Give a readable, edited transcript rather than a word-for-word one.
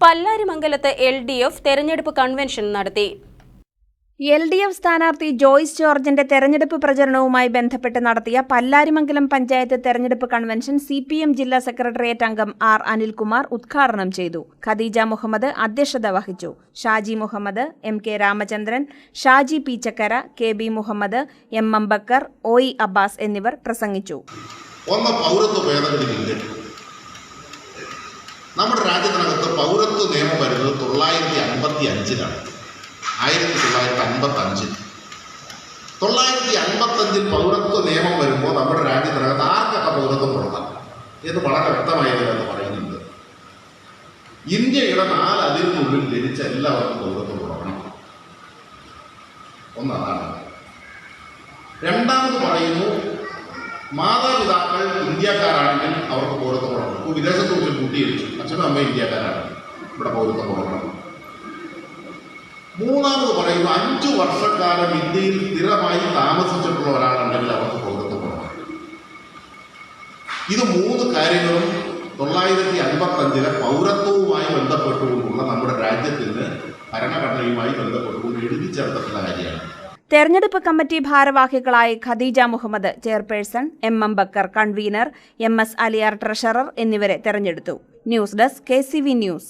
പല്ലാരിമംഗലത്ത് LDF തെരഞ്ഞെടുപ്പ് convention നടത്തി. LDF സ്ഥാനാർത്ഥി ജോയ്സ് ജോർജിന്റെ തെരഞ്ഞെടുപ്പ് പ്രചരണവുമായി ബന്ധപ്പെട്ട് നടത്തിയ പല്ലാരിമംഗലം പഞ്ചായത്ത് തെരഞ്ഞെടുപ്പ് കൺവെൻഷൻ CPM ജില്ലാ സെക്രട്ടേറിയറ്റ് അംഗം R. അനിൽകുമാർ ഉദ്ഘാടനം ചെയ്തു. ഖദീജ മുഹമ്മദ് അധ്യക്ഷത വഹിച്ചു. Shaji Muhammad, MK Ramachandran, Shaji Peechakkara, KB Muhammad, MM Bakkar, OE Abbas എന്നിവർ പ്രസംഗിച്ചു. നമ്മുടെ രാജ്യത്തിനകത്ത് പൗരത്വ നിയമം വരുന്നത് 1955-ലാണ്. 1955 955 പൗരത്വ നിയമം വരുമ്പോൾ നമ്മുടെ രാജ്യത്തിനകത്ത് ആർക്കൊക്കെ പൗരത്വം കൊടുക്കാം എന്ന് വളരെ വ്യക്തമായതെന്ന് പറയുന്നുണ്ട്. ഇന്ത്യയുടെ 4 അതിരിനുള്ളിൽ ജനിച്ച എല്ലാവർക്കും പൗരത്വം കൊടുക്കണം. ഒന്നതാണ്. രണ്ടാമത് പറയുന്നു, മാതാപിതാക്കൾ ഇന്ത്യക്കാരാണെങ്കിൽ അവർക്ക് പൗരത്വം കൊടുക്കണം. ഇപ്പോൾ വിദേശത്ത് പോയി കുട്ടി ജനിച്ചു, അച്ഛനും അമ്മയും ഇന്ത്യക്കാരാണ്, ഇവിടെ പൗരത്വം കൊടുക്കണം. മൂന്നാമത് പറയുന്നു, 5 വർഷക്കാലം ഇന്ത്യയിൽ സ്ഥിരമായി താമസിച്ചിട്ടുള്ള ഒരാളുണ്ടെങ്കിൽ അവർക്ക് പൗരത്വം കൊടുക്കണം. ഇത് 3 കാര്യങ്ങളും 955 പൗരത്വവുമായി ബന്ധപ്പെട്ടുകൊണ്ടുള്ള നമ്മുടെ രാജ്യത്തിന് ഭരണഘടനയുമായി ബന്ധപ്പെട്ടുകൊണ്ട് എഴുതി ചേർത്തിട്ടുള്ള കാര്യമാണ്. തെരഞ്ഞെടുപ്പ് കമ്മിറ്റി ഭാരവാഹികളായി Khadeeja Muhammad chairperson, MM Bakkar convener, MS Aliyar treasurer എന്നിവരെ തെരഞ്ഞെടുത്തു. News desk KCV news.